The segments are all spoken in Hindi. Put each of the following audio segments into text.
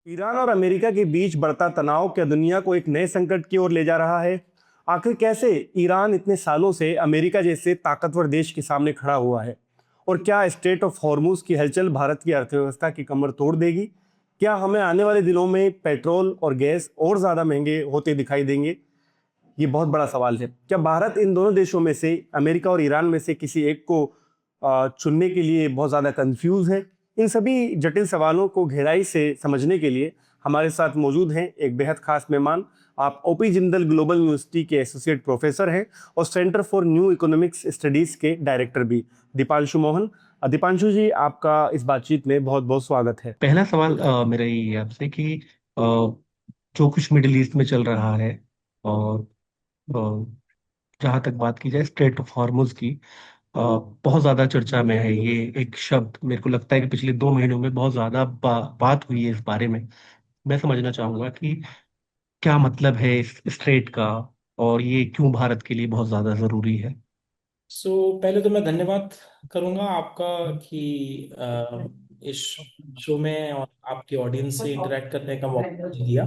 ईरान और अमेरिका के बीच बढ़ता तनाव क्या दुनिया को एक नए संकट की ओर ले जा रहा है? आखिर कैसे ईरान इतने सालों से अमेरिका जैसे ताकतवर देश के सामने खड़ा हुआ है? और क्या स्ट्रेट ऑफ हॉर्मुज की हलचल भारत की अर्थव्यवस्था की कमर तोड़ देगी? क्या हमें आने वाले दिनों में पेट्रोल और गैस और ज्यादा महंगे होते दिखाई देंगे? ये बहुत बड़ा सवाल है। क्या भारत इन दोनों देशों में से, अमेरिका और ईरान में से किसी एक को चुनने के लिए बहुत ज़्यादा कंफ्यूज है? इन सभी जटिल सवालों को गहराई से समझने के लिए हमारे साथ मौजूद हैं एक बेहद खास मेहमान। आप ओपी जिंदल ग्लोबल यूनिवर्सिटी के एसोसिएट प्रोफेसर हैं और centre for new economics studies के डायरेक्टर भी, दीपांशु मोहन। दीपांशु जी, आपका इस बातचीत में बहुत बहुत स्वागत है। पहला सवाल मेरा यही है आपसे कि जो कुछ मिडिल ईस्ट में चल रहा है और जहां तक बात की जाए स्ट्रेट ऑफ हॉर्मुज की, बहुत ज्यादा चर्चा में है ये एक शब्द। मेरे को लगता है कि पिछले 2 महीनों में बहुत ज्यादा बात हुई है इस बारे में। मैं समझना चाहूंगा कि क्या मतलब है इस स्ट्रेट का और ये क्यों भारत के लिए बहुत ज्यादा जरूरी है। पहले तो मैं धन्यवाद करूंगा आपका कि इस शो में और आपके ऑडियंस से इंटरेक्ट करने का मौका मुझे दिया।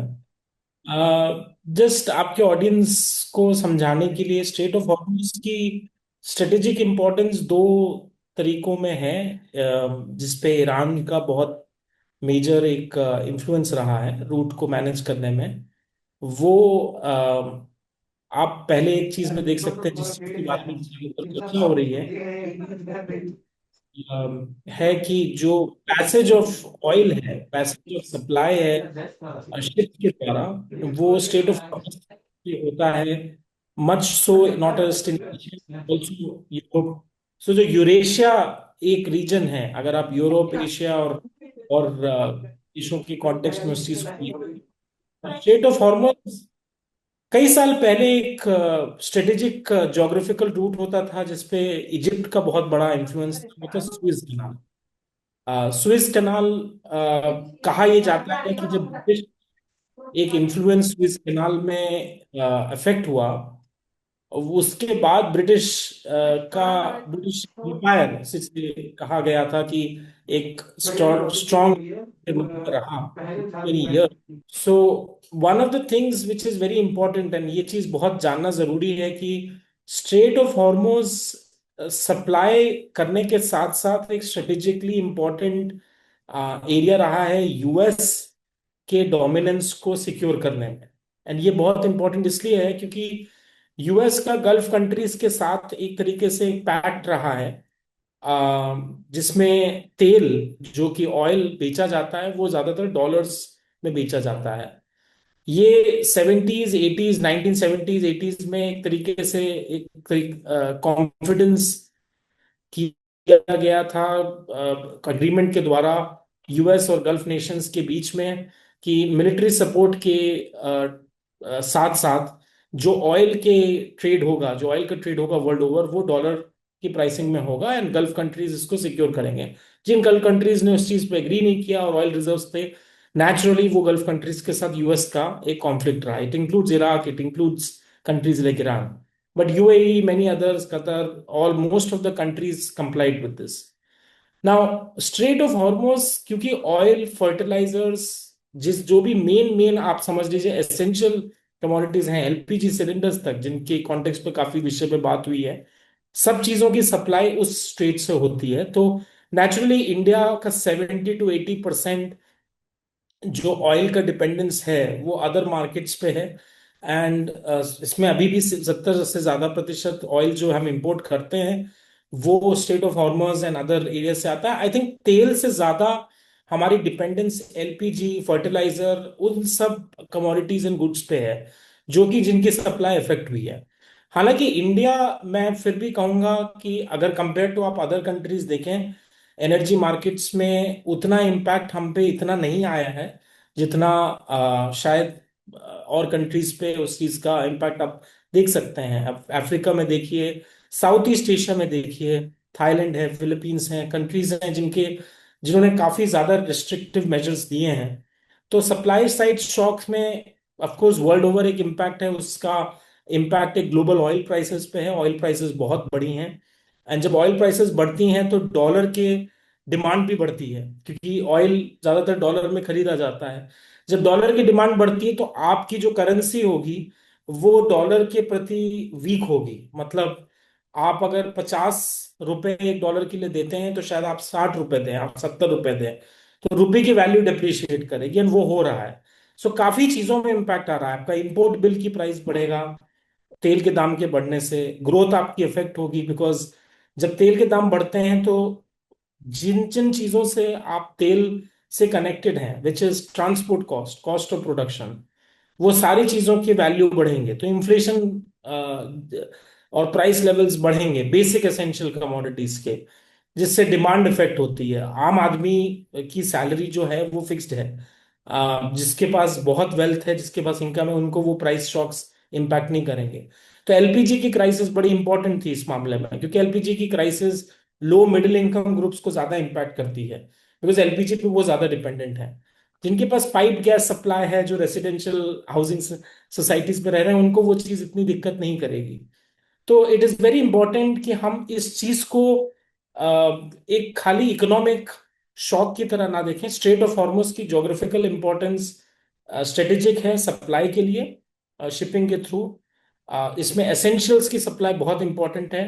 जस्ट आपके ऑडियंस को समझाने के लिए स्ट्रेट ऑफ हॉर्मुज की स्ट्रेटेजिक इम्पोर्टेंस दो तरीकों में है, जिसपे ईरान का बहुत मेजर एक इन्फ्लुएंस रहा है रूट को मैनेज करने में। वो आप पहले एक चीज में देख सकते हैं जिस चीज के बारे में चर्चा हो रही है, है कि जो पैसेज ऑफ ऑयल है, पैसेज ऑफ सप्लाई है शिप के द्वारा, वो स्टेट ऑफ होता है। Much so not just in also Europe. So जो यूरेशिया एक रीजन है, अगर आप यूरोप, एशिया और देशों के कॉन्टेक्स्ट में उस चीज को, स्टेट ऑफ हॉर्मोज कई साल पहले एक स्ट्रेटेजिक ज्योग्राफिकल रूट होता था जिसपे इजिप्ट का बहुत बड़ा इन्फ्लुएंस था, वो था सुएज कनाल। सुएज कनाल कहा यह जाता है कि जब ब्रिटिश एक इन्फ्लुएंस सुएज कनाल में अफेक्ट हुआ, उसके बाद ब्रिटिश एम्पायर से कहा गया था कि एक स्ट्रॉन्ग रहा many year. So one of the things which is very important, and ये चीज बहुत जानना जरूरी है कि स्ट्रेट ऑफ हॉर्मोज सप्लाई करने के साथ साथ एक स्ट्रेटेजिकली इंपॉर्टेंट एरिया रहा है यूएस के डोमिनेंस को सिक्योर करने में। एंड ये बहुत इंपॉर्टेंट इसलिए है क्योंकि यूएस का गल्फ कंट्रीज के साथ एक तरीके से एक पैक्ट रहा है, जिसमें तेल, जो कि ऑयल बेचा जाता है, वो ज्यादातर डॉलर्स में बेचा जाता है। ये सेवेंटीज एटीज 1970s 80s में एक तरीके से एक कॉन्फिडेंस किया गया था अग्रीमेंट के द्वारा यूएस और गल्फ नेशंस के बीच में, कि मिलिट्री सपोर्ट के साथ साथ जो ऑयल का ट्रेड होगा वर्ल्ड ओवर, वो डॉलर की प्राइसिंग में होगा एंड गल्फ कंट्रीज इसको सिक्योर करेंगे। जिन गल्फ कंट्रीज ने उस चीज पे एग्री नहीं किया और ऑयल रिजर्व्स थे, नेचुरली वो गल्फ कंट्रीज के साथ यूएस का एक कॉन्फ्लिक्ट रहा। It includes Iraq, it includes countries like Iran, but UAE, many others, Qatar, all most of the countries complied with this. Now, Strait of Hormuz, क्योंकि ऑयल, फर्टिलाइजर्स, जिस जो भी मेन आप समझ लीजिए एसेंशियल कमोडिटीज हैं, एलपीजी सिलेंडर्स तक, जिनके कॉन्टेक्स्ट पे काफी विषय पे बात हुई है, सब चीजों की सप्लाई उस स्ट्रेट से होती है। तो नेचुरली इंडिया का 70 to 80% जो ऑयल का डिपेंडेंस है वो अदर मार्केट्स पे है। एंड इसमें अभी भी 70 से ज्यादा प्रतिशत ऑयल जो हम इंपोर्ट करते हैं वो strait of Hormuz and other area से आता है। आई थिंक तेल से ज्यादा हमारी डिपेंडेंस एलपीजी, फर्टिलाइजर, उन सब कमोडिटीज एंड गुड्स पे है, जो कि जिनकी सप्लाई इफेक्ट हुई है। हालांकि इंडिया, मैं फिर भी कहूंगा कि अगर कंपेयर टू आप अदर कंट्रीज देखें, एनर्जी मार्केट्स में उतना इम्पैक्ट हम पे इतना नहीं आया है जितना शायद और कंट्रीज पे उस चीज का इम्पैक्ट आप देख सकते हैं। अब अफ्रीका में देखिए, साउथ ईस्ट एशिया में देखिए, थाईलैंड है, फिलीपींस हैं, कंट्रीज हैं जिन्होंने काफी ज्यादा रिस्ट्रिक्टिव मेजर्स दिए हैं। तो सप्लाई साइड शॉक्स में ऑफ कोर्स वर्ल्ड ओवर एक इम्पैक्ट है, उसका इम्पैक्ट एक ग्लोबल ऑयल प्राइसेस पे है। ऑयल प्राइसेस बहुत बढ़ी हैं, एंड जब ऑयल प्राइसेस बढ़ती हैं तो डॉलर के डिमांड भी बढ़ती है, क्योंकि ऑयल ज्यादातर डॉलर में खरीदा जाता है। जब डॉलर की डिमांड बढ़ती है तो आपकी जो करेंसी होगी वो डॉलर के प्रति वीक होगी। मतलब आप अगर 50 रुपए एक डॉलर के लिए देते हैं तो शायद आप 60 रुपए दें, आप 70 रुपए दें, तो रुपए की वैल्यू डिप्रिशिएट करेगी, एंड वो हो रहा है। सो काफी चीजों में इम्पैक्ट आ रहा है। आपका इंपोर्ट बिल की प्राइस बढ़ेगा तेल के दाम के बढ़ने से, ग्रोथ आपकी इफेक्ट होगी, बिकॉज जब तेल के दाम बढ़ते हैं तो जिन जिन चीजों से आप तेल से कनेक्टेड हैं, which is transport cost, cost of production, वो सारी चीजों की वैल्यू बढ़ेंगे, तो इन्फ्लेशन और प्राइस लेवल्स बढ़ेंगे बेसिक एसेंशियल कमोडिटीज के, जिससे डिमांड इफेक्ट होती है। आम आदमी की सैलरी जो है वो फिक्स्ड है। जिसके पास बहुत वेल्थ है, जिसके पास इनकम है, उनको वो प्राइस शॉक्स इम्पैक्ट नहीं करेंगे। तो एलपीजी की क्राइसिस बड़ी इंपॉर्टेंट थी इस मामले में, क्योंकि एलपीजी की crisis low middle income groups को ज्यादा इम्पैक्ट करती है, बिकॉज एलपीजी पे वो ज्यादा डिपेंडेंट है। जिनके पास पाइप गैस सप्लाई है, जो रेसिडेंशियल हाउसिंग सोसाइटीज में रह रहे हैं, उनको वो चीज इतनी दिक्कत नहीं करेगी। तो इट इज वेरी इंपॉर्टेंट कि हम इस चीज को एक खाली इकोनॉमिक शॉक की तरह ना देखें। स्ट्रेट ऑफ हॉर्मुज की ज्योग्राफिकल इंपॉर्टेंस स्ट्रेटेजिक है सप्लाई के लिए, शिपिंग के थ्रू। इसमें एसेंशियल्स की सप्लाई बहुत इंपॉर्टेंट है।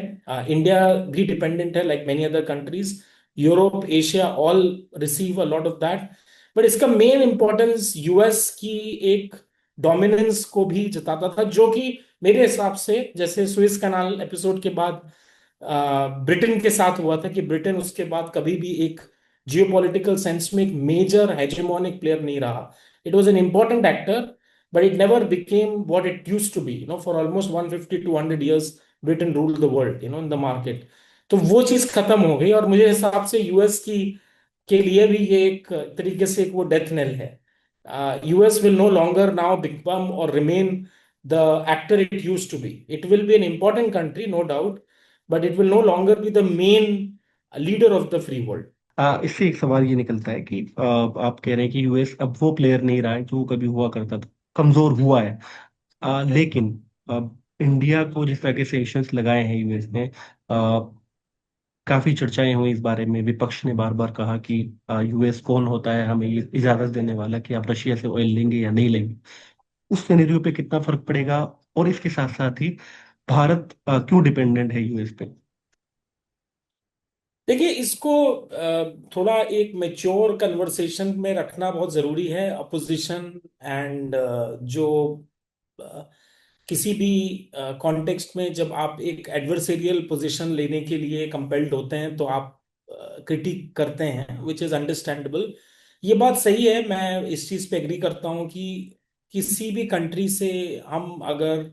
इंडिया भी डिपेंडेंट है, like many other countries. Europe, Asia, all receive a lot of that. But इसका मेन इंपॉर्टेंस यूएस की एक डोमिनेंस को भी जताता था, जो कि मेरे हिसाब से जैसे स्विस कनाल एपिसोड के बाद ब्रिटेन के साथ हुआ था, कि ब्रिटेन उसके बाद कभी भी एक जियोपॉलिटिकल सेंस में एक मेजर हेजेमोनिक प्लेयर नहीं रहा। It was an important actor, but it never became what it used to be. For almost 150 to 100 years Britain ruled the world in the market. तो वो चीज खत्म हो गई, और मुझे हिसाब से यूएस की के लिए भी ये एक तरीके से एक वो डेथ नेल है। US will no longer now become और remain the actor it used to be. It will be an important country, no doubt, but it will no longer be the main leader of the free world. इससे एक सवाल ये निकलता है कि आप कह रहे हैं कि यूएस अब वो प्लेयर नहीं रहा है जो कभी हुआ करता था, कमजोर हुआ है। लेकिन इंडिया को जिस तरह के सेंक्शंस लगाए हैं यूएस ने, काफी चर्चाएं हुई इस बारे में। विपक्ष ने बार बार कहा कि यूएस कौन होता है हमें ये इजाजत देने वाला कि आप रशिया से ऑयल लेंगे या नहीं लेंगे। उस सिनेरियो पे कितना फर्क पड़ेगा, और इसके साथ साथ ही भारत क्यों डिपेंडेंट है यूएस पे? देखिए, इसको थोड़ा एक मेच्योर कन्वर्सेशन में रखना बहुत जरूरी है। अपोजिशन एंड जो अ, किसी भी कॉन्टेक्स्ट में जब आप एक एडवर्सेरियल पोजीशन लेने के लिए कंपेल्ड होते हैं तो आप क्रिटिक करते हैं, विच इज अंडरस्टैंडेबल। ये बात सही है, मैं इस चीज पे एग्री करता हूँ कि किसी भी कंट्री से हम अगर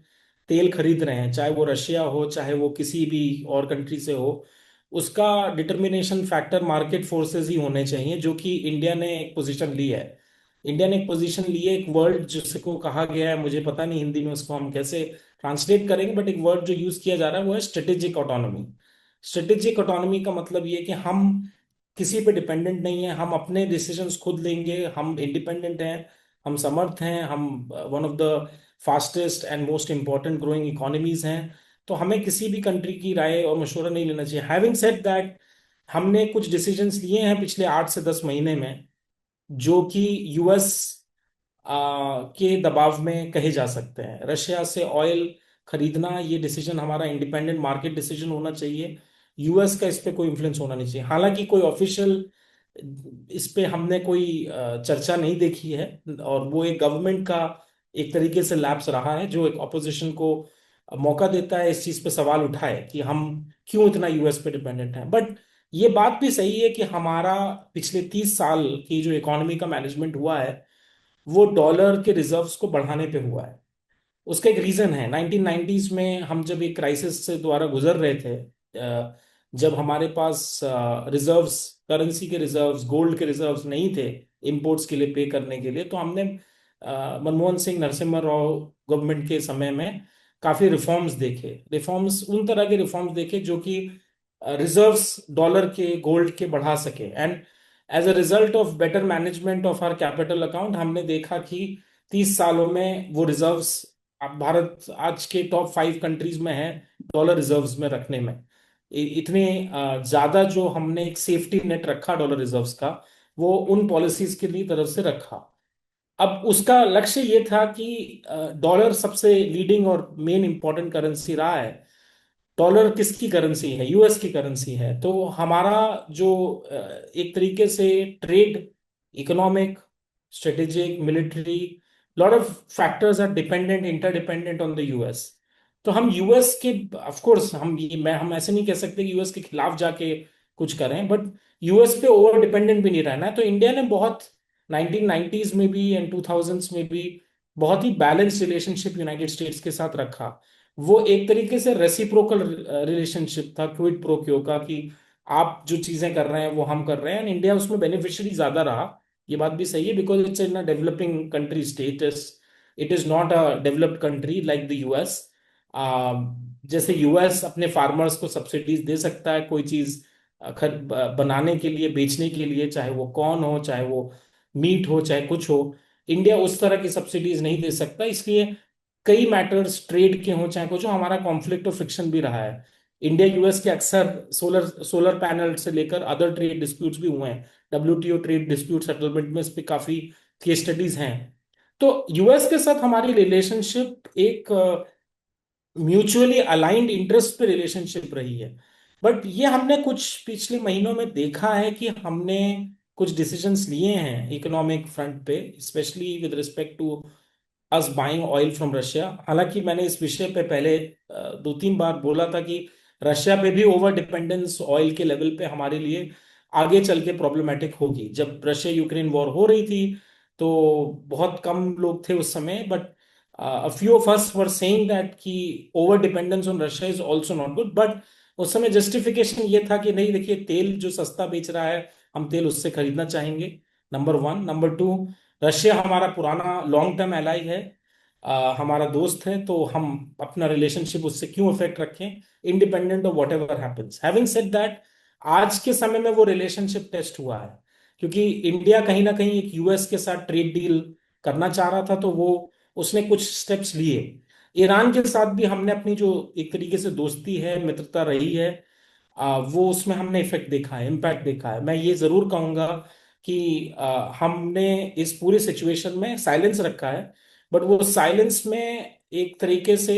तेल खरीद रहे हैं, चाहे वो रशिया हो, चाहे वो किसी भी और कंट्री से हो, उसका डिटर्मिनेशन फैक्टर मार्केट फोर्सेस ही होने चाहिए, जो कि इंडिया ने एक पोजीशन ली है। इंडिया ने एक पोजीशन ली है, एक वर्ड जिसको कहा गया है, मुझे पता नहीं हिंदी में उसको हम कैसे ट्रांसलेट करेंगे, बट एक वर्ड जो यूज किया जा रहा है वो है स्ट्रेटेजिक ऑटोनॉमी। स्ट्रेटेजिक ऑटोनॉमी का मतलब ये है कि हम किसी पे डिपेंडेंट नहीं है, हम अपने डिसीजंस खुद लेंगे, हम इंडिपेंडेंट हैं, हम समर्थ हैं, हम one of the fastest and most important growing economies हैं। तो हमें किसी भी कंट्री की राय और मशवरा नहीं लेना चाहिए। हैविंग सेड दैट, हमने कुछ डिसीजंस लिए हैं पिछले 8 से 10 महीने में, जो कि यूएस के दबाव में कहे जा सकते हैं। रशिया से ऑयल खरीदना, ये डिसीजन हमारा इंडिपेंडेंट मार्केट डिसीजन होना चाहिए। यूएस का इस पे कोई इन्फ्लुएंस होना नहीं चाहिए। हालांकि कोई ऑफिशियल इस पे हमने कोई चर्चा नहीं देखी है, और वो एक गवर्नमेंट का एक तरीके से लैप्स रहा है, जो एक ऑपोजिशन को मौका देता है इस चीज पे सवाल उठाए कि हम क्यों इतना यूएस पे डिपेंडेंट हैं। बट ये बात भी सही है कि हमारा पिछले 30 साल की जो इकोनॉमी का मैनेजमेंट हुआ है वो डॉलर के रिजर्व्स को बढ़ाने पे हुआ है। उसका एक रीजन है। 1990s में हम जब एक क्राइसिस से द्वारा गुजर रहे थे, जब हमारे पास रिजर्व्स, करेंसी के रिजर्व्स, गोल्ड के रिजर्व्स नहीं थे इंपोर्ट्स के लिए पे करने के लिए, तो हमने मनमोहन सिंह, नरसिम्हा राव गवर्नमेंट के समय में काफी रिफॉर्म्स देखे। रिफॉर्म्स, उन तरह के रिफॉर्म्स देखे जो कि रिजर्व्स डॉलर के, गोल्ड के बढ़ा सके। And as a result of better management of our capital account, हमने देखा कि 30 सालों में वो रिजर्व्स, अब भारत आज के टॉप 5 कंट्रीज में है डॉलर रिजर्व्स में रखने में। इतने ज्यादा जो हमने एक सेफ्टी नेट रखा डॉलर रिजर्व्स का, वो उन पॉलिसीज के लिए तरफ से रखा। अब उसका लक्ष्य ये था कि डॉलर सबसे लीडिंग और मेन इंपॉर्टेंट करेंसी रहा है। डॉलर किसकी करेंसी है? यूएस की करेंसी है। तो हमारा जो एक तरीके से trade, economic, strategic, military, lot of factors are dependent, interdependent on the US. तो हम यूएस के, ऑफ कोर्स हम ऐसे नहीं कह सकते कि यूएस के खिलाफ जाके कुछ करें, बट यूएस पे ओवर डिपेंडेंट भी नहीं रहना है। तो इंडिया ने बहुत 1990s में भी एंड 2000s में भी बहुत ही बैलेंस रिलेशनशिप यूनाइटेड स्टेट्स के साथ रखा। वो एक तरीके से रेसिप्रोकल रिलेशनशिप था, क्विड प्रो क्यो का, कि आप जो चीजें कर रहे हैं वो हम कर रहे हैं, एंड इंडिया उसमें बेनिफिशियरी ज्यादा रहा। ये बात भी सही है, because it's in a developing country status, it is not a developed country like the US. जैसे यूएस अपने फार्मर्स को सब्सिडीज दे सकता है कोई चीज बनाने के लिए, बेचने के लिए, चाहे वो कॉर्न हो, चाहे वो मीट हो, चाहे कुछ हो, इंडिया उस तरह की सब्सिडीज नहीं दे सकता। इसलिए कई मैटर्स ट्रेड के हों चाहे कुछ हो, हमारा कॉन्फ्लिक्ट और फ्रिक्शन भी रहा है। इंडिया यूएस के अक्सर सोलर सोलर पैनल से लेकर अदर ट्रेड डिस्प्यूट्स भी हुए हैं। डब्ल्यूटीओ ट्रेड डिस्प्यूट सेटलमेंट में इस पे काफी केस स्टडीज हैं। तो यूएस के साथ हमारी रिलेशनशिप एक म्यूचुअली अलाइंड इंटरेस्ट पे रिलेशनशिप रही है। बट ये हमने कुछ पिछले महीनों में देखा है कि हमने कुछ डिसीजंस लिए हैं इकोनॉमिक फ्रंट पे, specially with respect to us buying oil from Russia. हालांकि मैंने इस विषय पे पहले 2-3 बार बोला था कि रशिया पे भी ओवर डिपेंडेंस ऑयल के लेवल पे हमारे लिए आगे चल के प्रॉब्लमेटिक होगी। जब रशिया यूक्रेन वॉर हो रही थी तो बहुत कम लोग थे उस समय, but a few of us were saying that कि over dependence on Russia is also not good. But उस समय जस्टिफिकेशन ये था कि नहीं, देखिए तेल जो सस्ता बेच रहा है, हम तेल उससे खरीदना चाहेंगे, number one. Number two, Russia हमारा पुराना लॉन्ग टर्म एलाई है, हमारा दोस्त है, तो हम अपना रिलेशनशिप उससे क्यों अफेक्ट रखें, independent of what ever happens. Having said that, आज के समय में वो रिलेशनशिप टेस्ट हुआ है, क्योंकि इंडिया कहीं ना कहीं एक यूएस के साथ ट्रेड डील करना चाह रहा था, तो वो उसने कुछ स्टेप्स लिए। ईरान के साथ भी हमने अपनी जो एक तरीके से दोस्ती है, मित्रता रही है, वो उसमें हमने इफेक्ट देखा है, इम्पैक्ट देखा है। मैं ये जरूर कहूंगा कि हमने इस पूरे सिचुएशन में साइलेंस रखा है, बट वो साइलेंस में एक तरीके से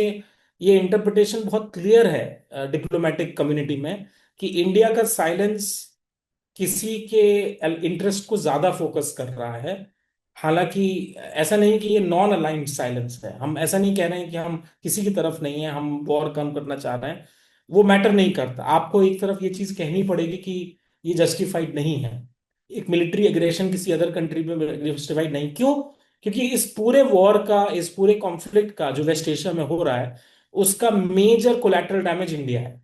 ये इंटरप्रिटेशन बहुत क्लियर है डिप्लोमेटिक कम्युनिटी में कि इंडिया का साइलेंस किसी के इंटरेस्ट को ज्यादा फोकस कर रहा है। हालांकि ऐसा नहीं कि ये नॉन अलाइंड साइलेंस है, हम ऐसा नहीं कह रहे हैं कि हम किसी की तरफ नहीं है, हम वॉर कम करना चाह रहे हैं, वो मैटर नहीं करता। आपको एक तरफ ये चीज कहनी पड़ेगी कि ये जस्टिफाइड नहीं है, एक मिलिट्री एग्रेशन किसी अदर कंट्री में जस्टिफाइड नहीं। क्यों? क्योंकि इस पूरे वॉर का, इस पूरे कॉन्फ्लिक्ट का जो वेस्ट एशिया में हो रहा है, उसका मेजर कोलैटरल डैमेज इंडिया है।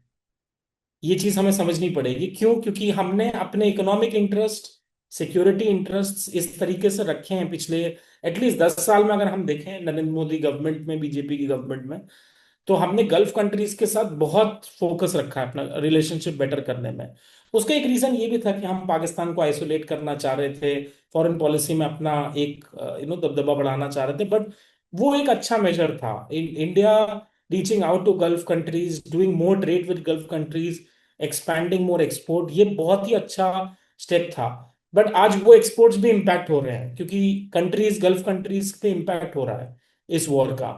ये चीज हमें समझनी पड़ेगी। क्यों? क्योंकि हमने अपने इकोनॉमिक इंटरेस्ट, सिक्योरिटी इंटरेस्ट इस तरीके से रखे हैं पिछले एटलीस्ट 10 साल में। अगर हम देखें नरेंद्र मोदी गवर्नमेंट में, बीजेपी की गवर्नमेंट में, तो हमने गल्फ कंट्रीज के साथ बहुत फोकस रखा है अपना रिलेशनशिप बेटर करने में। उसका एक रीजन ये भी था कि हम पाकिस्तान को आइसोलेट करना चाह रहे थे, फॉरेन पॉलिसी में अपना एक दबदबा बढ़ाना चाह रहे थे। बट वो एक अच्छा मेजर था। India reaching out to gulf countries, doing more trade with gulf countries, expanding more export, ये बहुत ही अच्छा स्टेप था। बट आज वो एक्सपोर्ट्स भी इम्पैक्ट हो रहे हैं, क्योंकि कंट्रीज, गल्फ कंट्रीज पे इम्पैक्ट हो रहा है इस वॉर का।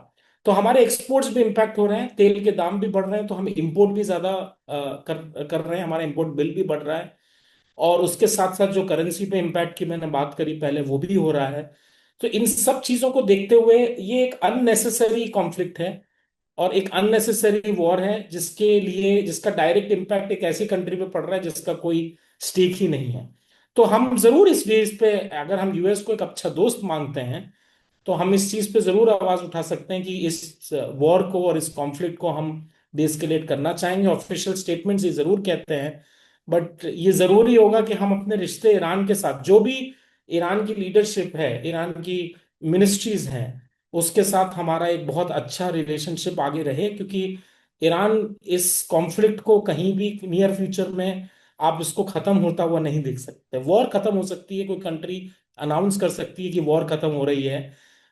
तो हमारे एक्सपोर्ट्स भी इम्पैक्ट हो रहे हैं, तेल के दाम भी बढ़ रहे हैं, तो हम इंपोर्ट भी ज्यादा कर रहे हैं, हमारा इंपोर्ट बिल भी बढ़ रहा है। और उसके साथ साथ जो करेंसी पे इम्पैक्ट की मैंने बात करी पहले, वो भी हो रहा है। तो इन सब चीजों को देखते हुए ये एक अननेसेसरी कॉन्फ्लिक्ट है और एक अननेसेसरी वॉर है, जिसके लिए, जिसका डायरेक्ट इम्पैक्ट एक ऐसी कंट्री पे पड़ रहा है जिसका कोई स्टेक ही नहीं है। तो हम जरूर इस बेस पे, अगर हम यूएस को एक अच्छा दोस्त मानते हैं, तो हम इस चीज पे जरूर आवाज उठा सकते हैं कि इस वॉर को और इस कॉन्फ्लिक्ट को हम डिस्केलेट करना चाहेंगे। ऑफिशियल स्टेटमेंट्स ये जरूर कहते हैं, बट ये जरूरी होगा कि हम अपने रिश्ते ईरान के साथ, जो भी ईरान की लीडरशिप है, ईरान की मिनिस्ट्रीज हैं, उसके साथ हमारा एक बहुत अच्छा रिलेशनशिप आगे रहे। क्योंकि ईरान इस कॉन्फ्लिक्ट को कहीं भी नियर फ्यूचर में आप इसको खत्म होता हुआ नहीं देख सकते। वॉर खत्म हो सकती है, कोई कंट्री अनाउंस कर सकती है कि वॉर खत्म हो रही है,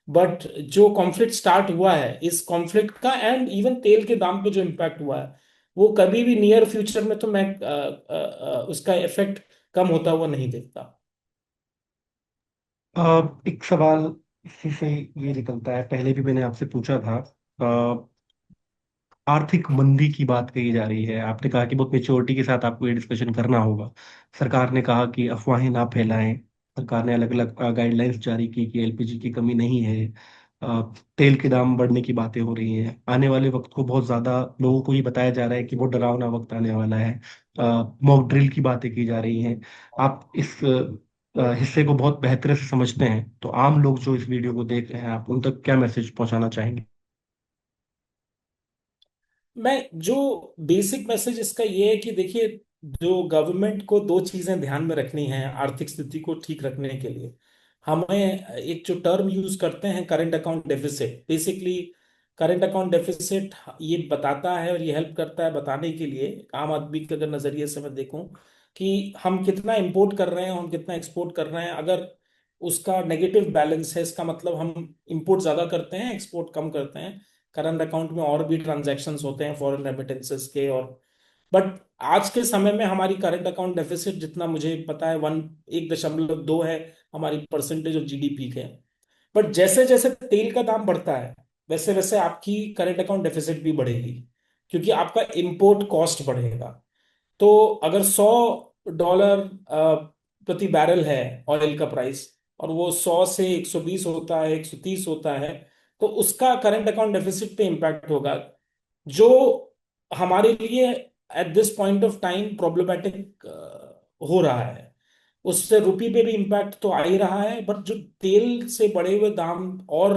बट जो कॉन्फ्लिक्ट स्टार्ट हुआ है, इस कॉन्फ्लिक्ट का, एंड इवन तेल के दाम पे जो इम्पैक्ट हुआ है, वो कभी भी नियर फ्यूचर में तो मैं उसका इफेक्ट कम होता हुआ नहीं देखता। एक सवाल इसी से ये निकलता है, पहले भी मैंने आपसे पूछा था। आर्थिक मंदी की बात कही जा रही है, आपने कहा कि बहुत मेच्योरिटी के साथ आपको ये डिस्कशन करना होगा। सरकार ने कहा कि अफवाहें ना फैलाएं। सरकार ने अलग अलग गाइडलाइंस जारी की कि एलपीजी की कमी नहीं है। तेल के दाम बढ़ने की बातें हो रही हैं, आने वाले वक्त को बहुत ज्यादा लोगों को ये बताया जा रहा है कि बहुत डरावना वक्त आने वाला है। मॉक ड्रिल की बातें की जा रही हैं। आप इस हिस्से को बहुत बेहतर से समझते हैं, तो आम लोग जो इस वीडियो को देख रहे हैं, आप उन तक क्या मैसेज पहुंचाना चाहेंगे? मैं जो बेसिक मैसेज इसका ये है कि देखिए, जो गवर्नमेंट को दो चीजें ध्यान में रखनी है आर्थिक स्थिति को ठीक रखने के लिए। हमें एक जो टर्म यूज करते हैं current account deficit, basically current account deficit ये बताता है और ये हेल्प करता है बताने के लिए, आम आदमी के अगर नजरिए से मैं देखूं कि हम कितना इंपोर्ट कर रहे हैं, हम कितना एक्सपोर्ट कर रहे हैं। अगर उसका नेगेटिव बैलेंस है, इसका मतलब हम इंपोर्ट ज्यादा करते हैं, एक्सपोर्ट कम करते हैं। करंट अकाउंट में और भी ट्रांजैक्शंस होते हैं फॉरेन रेमिटेंसेस के, और बट आज के समय में हमारी करंट अकाउंट डेफिसिट जितना मुझे पता है 1.2 है हमारी परसेंटेज ऑफ जीडीपी के। बट जैसे जैसे तेल का दाम बढ़ता है, वैसे वैसे आपकी करंट अकाउंट डेफिसिट भी बढ़ेगी, क्योंकि आपका इंपोर्ट कॉस्ट बढ़ेगा। तो अगर $100 प्रति बैरल है ऑयल का प्राइस, और वो 100 से 120 होता है, 130 होता है, तो उसका करंट अकाउंट डेफिसिट पे इम्पैक्ट होगा, जो हमारे लिए at this point of time problematic हो रहा है। उससे रुपी पे भी इम्पैक्ट तो आ ही रहा है, बट जो तेल से बढ़े हुए दाम और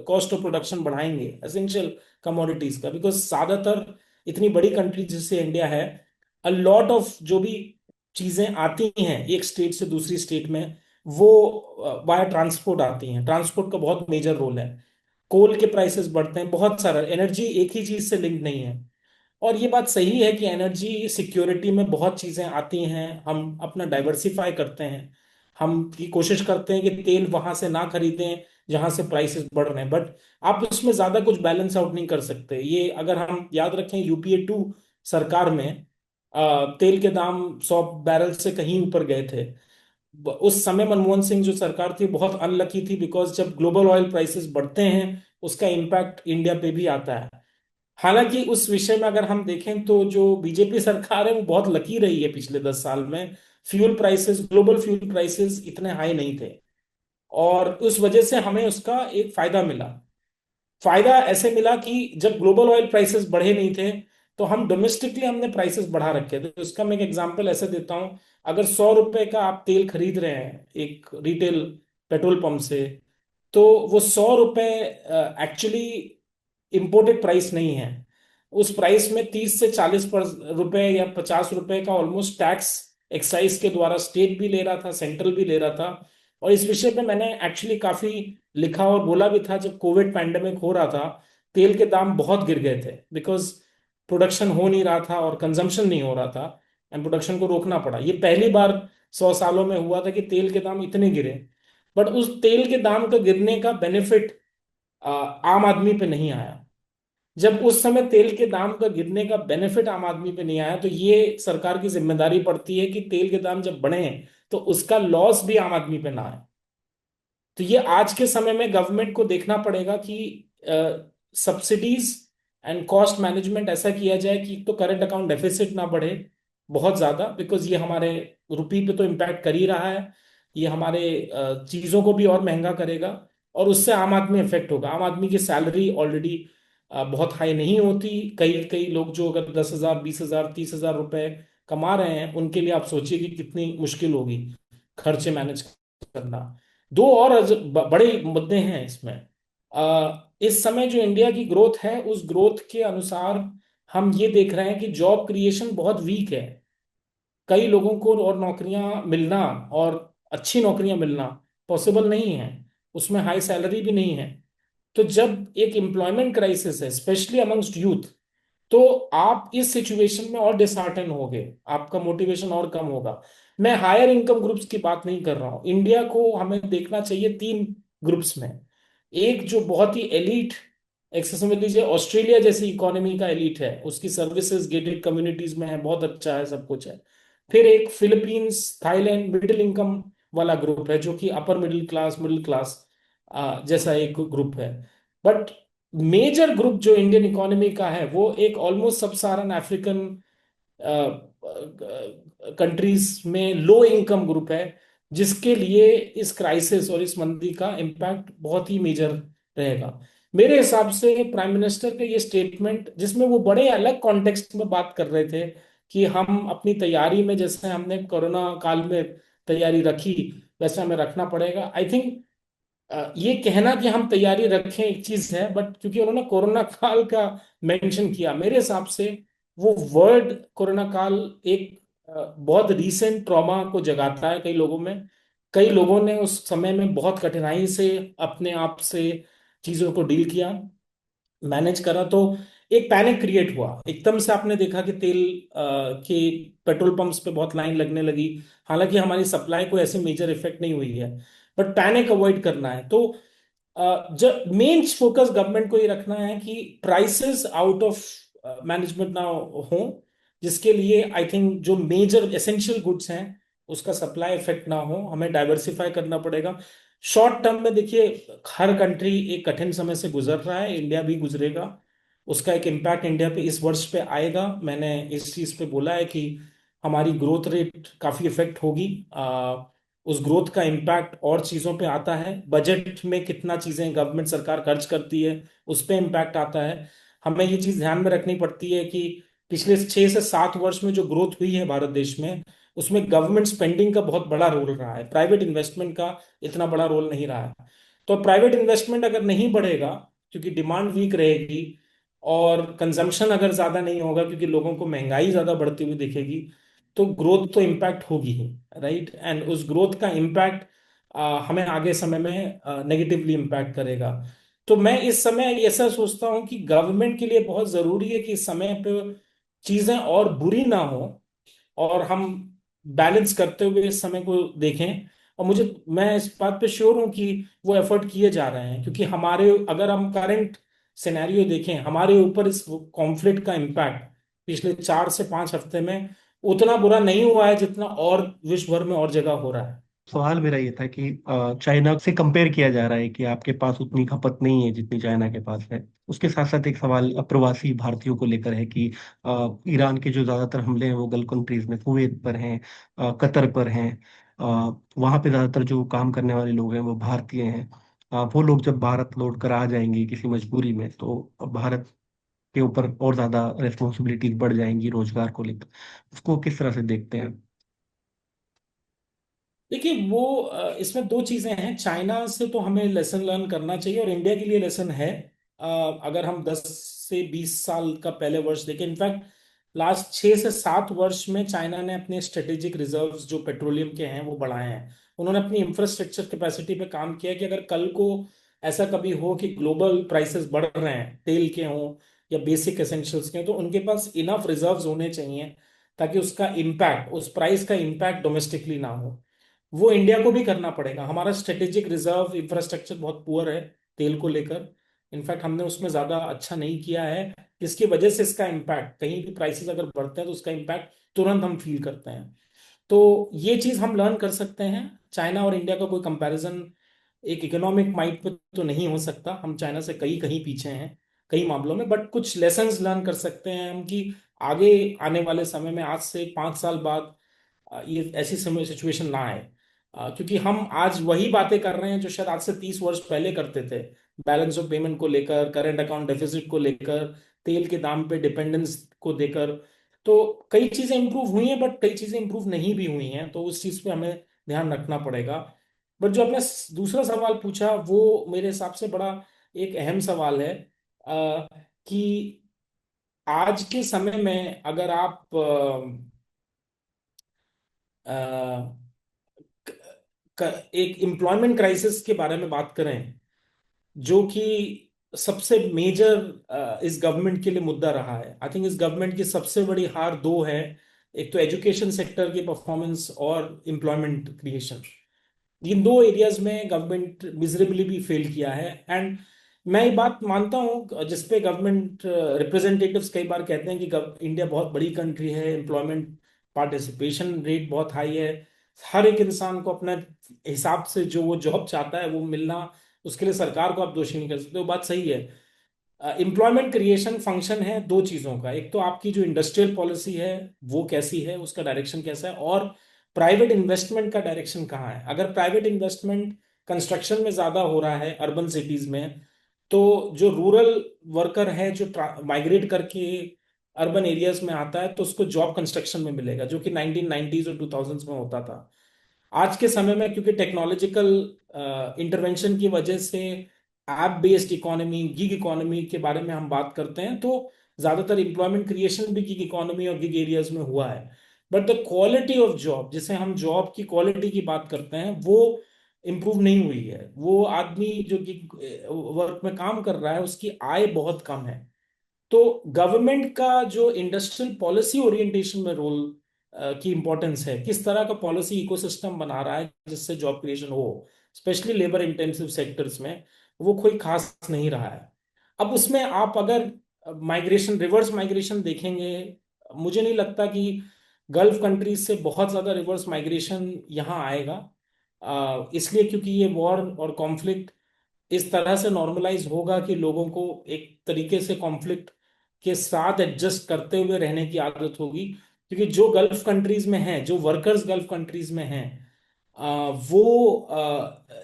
कॉस्ट ऑफ प्रोडक्शन बढ़ाएंगे एसेंशियल कमोडिटीज का, बिकॉज ज्यादातर इतनी बड़ी कंट्री जैसे इंडिया है, अ लॉट ऑफ जो भी चीजें आती हैं एक स्टेट से दूसरी स्टेट में, वो वाया ट्रांसपोर्ट आती हैं। ट्रांसपोर्ट का बहुत मेजर रोल है। कोल के प्राइसेस बढ़ते हैं, बहुत सारा एनर्जी एक ही चीज से लिंक नहीं है। और ये बात सही है कि एनर्जी सिक्योरिटी में बहुत चीजें आती हैं, हम अपना डाइवर्सिफाई करते हैं। हम की कोशिश करते हैं कि तेल वहां से ना खरीदें जहां से प्राइसेस बढ़ रहे हैं, बट आप उसमें ज्यादा कुछ बैलेंस आउट नहीं कर सकते। ये अगर हम याद रखें, यूपीए 2 सरकार में तेल के दाम 100 बैरल से कहीं ऊपर गए थे। उस समय मनमोहन सिंह जो सरकार थी बहुत अनलकी थी, बिकॉज जब ग्लोबल ऑयल प्राइसेस बढ़ते हैं उसका इम्पैक्ट इंडिया पे भी आता है। हालांकि उस विषय में अगर हम देखें तो जो बीजेपी सरकार है वो बहुत लकी रही है पिछले 10 साल में। Fuel prices, global fuel prices इतने हाई नहीं थे, और उस वजह से हमें उसका एक फायदा मिला। फायदा ऐसे मिला कि जब ग्लोबल ऑयल प्राइसेस बढ़े नहीं थे, तो हम डोमेस्टिकली हमने प्राइसेस बढ़ा रखे थे। तो इसका मैं एक एग्जांपल ऐसे देता हूं, अगर 100 रुपए का आप तेल खरीद रहे हैं एक रिटेल पेट्रोल पंप से, तो वो 100 रुपए एक्चुअली इम्पोर्टेड प्राइस नहीं है। उस प्राइस में 30 से 40 रुपए या 50 रुपए का ऑलमोस्ट टैक्स एक्साइज के द्वारा स्टेट भी ले रहा था, सेंट्रल भी ले रहा था। और इस विषय पे मैंने एक्चुअली काफी लिखा और बोला भी था। जब कोविड पैंडेमिक हो रहा था, तेल के दाम बहुत गिर गए थे, बिकॉज प्रोडक्शन हो नहीं रहा था और कंजम्पशन नहीं हो रहा था, एंड प्रोडक्शन को रोकना पड़ा। ये पहली बार 100 सालों में हुआ था कि तेल के दाम इतने गिरे। बट उस तेल के दाम का गिरने का बेनिफिट आम आदमी पे नहीं आया। जब उस समय तेल के दाम का गिरने का बेनिफिट आम आदमी पे नहीं आया, तो ये सरकार की जिम्मेदारी पड़ती है कि तेल के दाम जब बढ़े तो उसका लॉस भी आम आदमी पे ना आए। तो ये आज के समय में गवर्नमेंट को देखना पड़ेगा कि सब्सिडीज एंड कॉस्ट मैनेजमेंट ऐसा किया जाए कि एक तो करंट अकाउंट डेफिसिट ना बढ़े बहुत ज्यादा, बिकॉज ये हमारे रुपी पे तो इम्पैक्ट कर ही रहा है। ये हमारे चीजों को भी और महंगा करेगा, और उससे आम आदमी इफेक्ट होगा। आम आदमी की सैलरी ऑलरेडी बहुत हाई नहीं होती। कई कई लोग जो अगर 10,000, 20,000, 30,000 रुपए कमा रहे हैं, उनके लिए आप सोचिए कि कितनी मुश्किल होगी खर्चे मैनेज करना। दो और बड़े मुद्दे हैं इसमें। इस समय जो इंडिया की ग्रोथ है, उस ग्रोथ के अनुसार हम ये देख रहे हैं कि जॉब क्रिएशन बहुत वीक है। कई लोगों को और नौकरियां मिलना, और अच्छी नौकरियां मिलना पॉसिबल नहीं है। उसमें हाई सैलरी भी नहीं है। तो जब एक एम्प्लॉयमेंट क्राइसिस है स्पेशली अमंगस्ट यूथ, तो आप इस सिचुएशन में और डिसहार्टन होगे, आपका मोटिवेशन और कम होगा। मैं हायर इनकम ग्रुप्स की बात नहीं कर रहा हूं। इंडिया को हमें देखना चाहिए तीन ग्रुप्स में। एक जो बहुत ही एलीट एक से समझ लीजिए ऑस्ट्रेलिया जैसी इकोनॉमी का एलिट है, उसकी सर्विसेज गेटेड कम्युनिटीज में है, बहुत अच्छा है, सब कुछ है। फिर एक फिलीपींस, थाईलैंड, मिडिल इनकम वाला ग्रुप है, जो कि अपर मिडिल क्लास जैसा एक ग्रुप है। बट मेजर ग्रुप जो इंडियन इकोनॉमी का है, वो एक ऑलमोस्ट सब साहरन अफ्रीकन कंट्रीज में लो इनकम ग्रुप है, जिसके लिए इस क्राइसिस और इस मंदी का इम्पैक्ट बहुत ही मेजर रहेगा। मेरे हिसाब से प्राइम मिनिस्टर का ये स्टेटमेंट, जिसमें वो बड़े अलग कॉन्टेक्स्ट में बात कर रहे थे कि हम अपनी तैयारी में, जैसे हमने कोरोना काल में तैयारी रखी, वैसे हमें रखना पड़ेगा। आई थिंक ये कहना कि हम तैयारी रखें एक चीज है, बट क्योंकि उन्होंने कोरोना काल का मेंशन किया, मेरे हिसाब से वो वर्ड कोरोना काल एक बहुत रीसेंट ट्रॉमा को जगाता है कई लोगों में। कई लोगों ने उस समय में बहुत कठिनाई से अपने आप से चीजों को डील किया, मैनेज करा। तो एक पैनिक क्रिएट हुआ एकदम से। आपने देखा कि तेल के पेट्रोल पंप्स पे बहुत लाइन लगने लगी। हालांकि हमारी सप्लाई को ऐसे मेजर इफेक्ट नहीं हुई है, बट पैनिक अवॉइड करना है। तो जब मेन फोकस गवर्नमेंट को ये रखना है कि प्राइसेस आउट ऑफ मैनेजमेंट ना हो, जिसके लिए आई थिंक जो मेजर एसेंशियल गुड्स हैं उसका सप्लाई इफेक्ट ना हो, हमें डाइवर्सिफाई करना पड़ेगा। शॉर्ट टर्म में देखिए, हर कंट्री एक कठिन समय से गुजर रहा है, इंडिया भी गुजरेगा। उसका एक इम्पैक्ट इंडिया पे इस वर्ष पे आएगा। मैंने इस चीज पे बोला है कि हमारी ग्रोथ रेट काफी इफेक्ट होगी। उस ग्रोथ का इम्पैक्ट और चीजों पे आता है, बजट में कितना चीजें गवर्नमेंट सरकार खर्च करती है उस पे इम्पैक्ट आता है। हमें ये चीज ध्यान में रखनी पड़ती है कि पिछले 6 से 7 वर्ष में जो ग्रोथ हुई है भारत देश में, उसमें गवर्नमेंट स्पेंडिंग का बहुत बड़ा रोल रहा है, प्राइवेट इन्वेस्टमेंट का इतना बड़ा रोल नहीं रहा है। तो प्राइवेट इन्वेस्टमेंट अगर नहीं बढ़ेगा, क्योंकि डिमांड वीक रहेगी, और कंजम्पशन अगर ज्यादा नहीं होगा क्योंकि लोगों को महंगाई ज्यादा बढ़ती हुई दिखेगी, तो ग्रोथ तो इम्पैक्ट होगी ही। राइट, एंड उस ग्रोथ का इम्पैक्ट हमें आगे समय में नेगेटिवली इम्पैक्ट करेगा। तो मैं इस समय ऐसा सोचता हूँ कि गवर्नमेंट के लिए बहुत जरूरी है कि इस समय पे चीजें और बुरी ना हो, और हम बैलेंस करते हुए इस समय को देखें। और मैं इस बात पे श्योर हूं कि वो एफर्ट किए जा रहे हैं, क्योंकि हमारे, अगर हम करंट सिनेरियो देखें, हमारे ऊपर इस कॉन्फ्लिक्ट का इम्पैक्ट पिछले 4 से 5 हफ्ते में उतना बुरा नहीं हुआ है जितना और विश्व भर में और जगह हो रहा है। सवाल मेरा ये था कि चाइना से कंपेयर किया जा रहा है कि आपके पास उतनी खपत नहीं है जितनी चाइना के पास है। उसके साथ साथ एक सवाल प्रवासी भारतीयों को लेकर है कि ईरान के जो ज्यादातर हमले हैं वो गल्फ कंट्रीज में, कुवैत पर हैं, कतर पर हैं। वहां पे ज्यादातर जो काम करने वाले लोग हैं वो भारतीय हैं। वो लोग जब भारत लौट कर आ जाएंगे किसी मजबूरी में, तो भारत के ऊपर और ज्यादा रिस्पॉन्सिबिलिटीज बढ़ जाएंगी रोजगार को लेकर। उसको किस तरह से देखते हैं? देखिए वो इसमें दो चीजें हैं। चाइना से तो हमें लेसन लर्न करना चाहिए, और इंडिया के लिए लेसन है। अ, अगर हम 10 से 20 साल का पहले वर्ष देखें, इनफैक्ट लास्ट 6 से 7 वर्ष में चाइना ने अपने स्ट्रेटेजिक रिजर्व्स जो पेट्रोलियम के हैं वो बढ़ाए हैं। उन्होंने अपनी इंफ्रास्ट्रक्चर कैपेसिटी पे काम किया कि अगर कल को ऐसा कभी हो कि ग्लोबल प्राइसेस बढ़ रहे हैं, तेल के हों या बेसिक एसेंशियल्स के हों, तो उनके पास इनफ रिजर्व्स होने चाहिए ताकि उसका इम्पैक्ट, उस प्राइस का इम्पैक्ट डोमेस्टिकली ना हो। वो इंडिया को भी करना पड़ेगा। हमारा स्ट्रेटेजिक रिजर्व इंफ्रास्ट्रक्चर बहुत पुअर है तेल को लेकर। इनफैक्ट हमने उसमें ज्यादा अच्छा नहीं किया है, जिसकी वजह से इसका इम्पैक्ट, कहीं भी प्राइसेस अगर बढ़ते हैं तो उसका इम्पैक्ट तुरंत हम फील करते हैं। तो ये चीज हम लर्न कर सकते हैं। चाइना और इंडिया का कोई कंपैरिजन एक इकोनॉमिक माइट पे तो नहीं हो सकता, हम चाइना से कहीं कहीं पीछे हैं कई मामलों में, बट कुछ लेसन्स लर्न कर सकते हैं हम कि आगे आने वाले समय में, आज से 5 साल बाद ये ऐसी समय सिचुएशन ना आए। क्योंकि हम आज वही बातें कर रहे हैं जो शायद आज से 30 वर्ष पहले करते थे, बैलेंस ऑफ पेमेंट को लेकर, करंट अकाउंट डेफिसिट को लेकर, तेल के दाम पे डिपेंडेंस को देकर। तो कई चीजें इंप्रूव हुई हैं, बट कई चीजें इंप्रूव नहीं भी हुई हैं, तो उस चीज पे हमें ध्यान रखना पड़ेगा। बट जो आपने दूसरा सवाल पूछा, वो मेरे हिसाब से बड़ा एक अहम सवाल है। कि आज के समय में अगर आप एक एम्प्लॉयमेंट क्राइसिस के बारे में बात करें, जो कि सबसे मेजर इस गवर्नमेंट के लिए मुद्दा रहा है। आई थिंक इस गवर्नमेंट की सबसे बड़ी हार दो है, एक तो एजुकेशन सेक्टर की परफॉर्मेंस और एम्प्लॉयमेंट क्रिएशन। इन दो एरियाज में गवर्नमेंट मिजरेबली भी फेल किया है। एंड मैं ये बात मानता हूँ जिसपे गवर्नमेंट रिप्रेजेंटेटिव्स कई बार कहते हैं कि इंडिया बहुत बड़ी कंट्री है, एम्प्लॉयमेंट पार्टिसिपेशन रेट बहुत हाई है, हर एक इंसान को अपना हिसाब से जो वो जॉब चाहता है वो मिलना, उसके लिए सरकार को आप दोषी नहीं कर सकते, वो बात सही है। एम्प्लॉयमेंट क्रिएशन फंक्शन है दो चीजों का, एक तो आपकी जो इंडस्ट्रियल पॉलिसी है वो कैसी है, उसका डायरेक्शन कैसा है, और प्राइवेट इन्वेस्टमेंट का डायरेक्शन कहाँ है। अगर प्राइवेट इन्वेस्टमेंट कंस्ट्रक्शन में ज्यादा हो रहा है अर्बन सिटीज में, तो जो रूरल वर्कर है जो माइग्रेट करके अर्बन एरियाज में आता है तो उसको जॉब कंस्ट्रक्शन में मिलेगा, जो कि 1990s और 2000s में होता था। आज के समय में क्योंकि टेक्नोलॉजिकल इंटरवेंशन की वजह से app based economy, gig economy के बारे में हम बात करते हैं, तो ज्यादातर इंप्लॉयमेंट क्रिएशन भी गिग इकोनॉमी और गिग एरियाज में हुआ है। But the quality of job, जिसे हम जॉब की क्वालिटी की बात करते हैं, वो इम्प्रूव नहीं हुई है। वो आदमी जो गिग वर्क में काम कर रहा है उसकी आय बहुत कम है। तो गवर्नमेंट का जो इंडस्ट्रियल पॉलिसी ओरिएंटेशन में रोल की इंपॉर्टेंस है, किस तरह का पॉलिसी इकोसिस्टम बना रहा है जिससे जॉब क्रिएशन हो, स्पेशली लेबर इंटेंसिव सेक्टर्स में, वो कोई खास नहीं रहा है। अब उसमें आप अगर माइग्रेशन, रिवर्स माइग्रेशन देखेंगे, मुझे नहीं लगता कि गल्फ कंट्रीज से बहुत ज्यादा रिवर्स माइग्रेशन यहाँ आएगा। इसलिए क्योंकि ये वॉर और कॉन्फ्लिक्ट इस तरह से नॉर्मलाइज होगा कि लोगों को एक तरीके से कॉन्फ्लिक्ट के साथ एडजस्ट करते हुए रहने की आदत होगी। क्योंकि जो गल्फ कंट्रीज में हैं, जो वर्कर्स गल्फ कंट्रीज में हैं, वो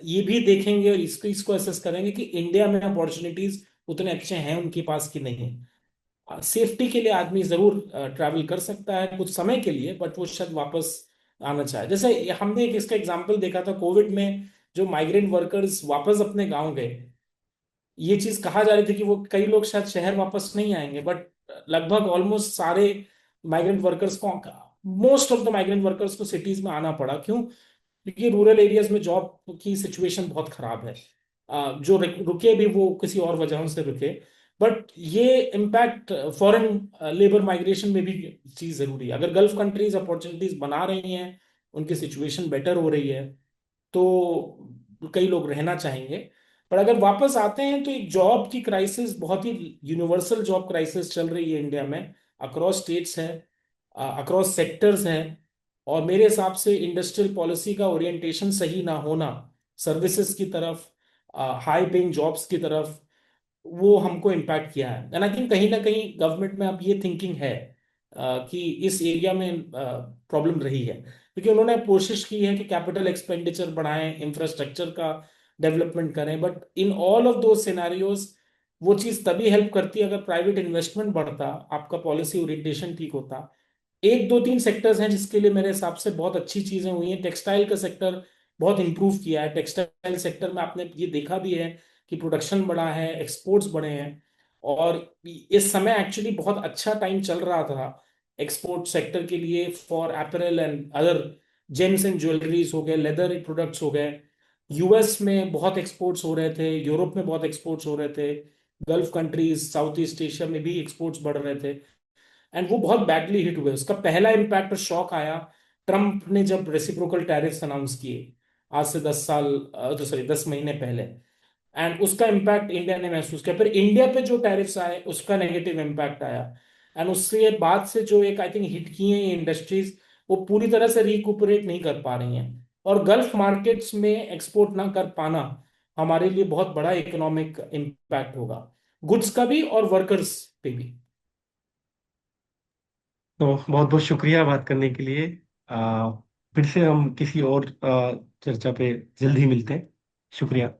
ये भी देखेंगे और इसको इसको असेस करेंगे कि इंडिया में अपॉर्चुनिटीज उतने अच्छे हैं उनके पास कि नहीं। सेफ्टी के लिए आदमी जरूर ट्रैवल कर सकता है कुछ समय के लिए, बट वो शायद वापस आना चाहे। जैसे हमने एक इसका एग्जांपल देखा था कोविड में, जो माइग्रेंट वर्कर्स वापस अपने गांव गए, ये चीज कहा जा रही थी कि वो कई लोग शायद शहर वापस नहीं आएंगे, बट लगभग ऑलमोस्ट सारे माइग्रेंट वर्कर्स को, most of the migrant workers को सिटीज में आना पड़ा। क्यों? क्योंकि रूरल एरियाज में जॉब की सिचुएशन बहुत खराब है। जो रुके भी वो किसी और वजहों से रुके। बट ये इम्पैक्ट फॉरेन लेबर माइग्रेशन में भी चीज जरूरी है। अगर गल्फ कंट्रीज अपॉर्चुनिटीज बना रही हैं, उनकी सिचुएशन बेटर हो रही है, तो कई लोग रहना चाहेंगे। पर अगर वापस आते हैं तो एक जॉब की क्राइसिस, बहुत ही यूनिवर्सल जॉब क्राइसिस चल रही है इंडिया में, अक्रॉस स्टेट्स है, अक्रॉस सेक्टर्स है। और मेरे हिसाब से इंडस्ट्रियल पॉलिसी का ओरिएंटेशन सही ना होना सर्विसेज की तरफ, हाई पेइंग जॉब्स की तरफ, वो हमको इम्पैक्ट किया है। एंड आई थिंक कहीं ना कहीं गवर्नमेंट में अब ये थिंकिंग है कि इस एरिया में प्रॉब्लम रही है, क्योंकि उन्होंने कोशिश की है कि कैपिटल एक्सपेंडिचर बढ़ाएं, इंफ्रास्ट्रक्चर का डेवलपमेंट करें, बट इन ऑल ऑफ दो सिनेरियोज वो चीज़ तभी हेल्प करती है अगर प्राइवेट इन्वेस्टमेंट बढ़ता, आपका पॉलिसी ओरिएंटेशन ठीक होता। एक दो तीन सेक्टर्स हैं जिसके लिए मेरे हिसाब से बहुत अच्छी चीजें हुई हैं। टेक्सटाइल का सेक्टर बहुत इंप्रूव किया है। टेक्सटाइल सेक्टर में आपने ये देखा भी है कि प्रोडक्शन बढ़ा है, एक्सपोर्ट्स बढ़े हैं। और इस समय एक्चुअली बहुत अच्छा टाइम चल रहा था एक्सपोर्ट सेक्टर के लिए, for apparel and other James and jewelleries हो गए, लेदर प्रोडक्ट्स हो गए। यूएस में बहुत एक्सपोर्ट्स हो रहे थे, यूरोप में बहुत एक्सपोर्ट्स हो रहे थे, gulf countries, south east Asia में भी एक्सपोर्ट्स बढ़ रहे थे। एंड वो बहुत बैडली हिट हुए। उसका पहला इम्पैक्ट और शॉक आया ट्रम्प ने जब रेसिप्रोकल टैरिफ्स अनाउंस किए, आज से 10 साल, तो सॉरी 10 महीने पहले। एंड उसका इम्पैक्ट इंडिया ने महसूस किया। फिर इंडिया पे जो टैरिफ्स आए उसका नेगेटिव इम्पैक्ट आया। एंड उससे बाद से जो एक आई थिंक हिट की है ये इंडस्ट्रीज, वो पूरी तरह से रिकूपरेट नहीं कर पा रही हैं। और गल्फ मार्केट्स में एक्सपोर्ट ना कर पाना हमारे लिए बहुत बड़ा इकोनॉमिक इम्पैक्ट होगा, गुड्स का भी और वर्कर्स पे भी। तो बहुत बहुत शुक्रिया बात करने के लिए। फिर से हम किसी और चर्चा पे जल्द ही मिलते हैं। शुक्रिया।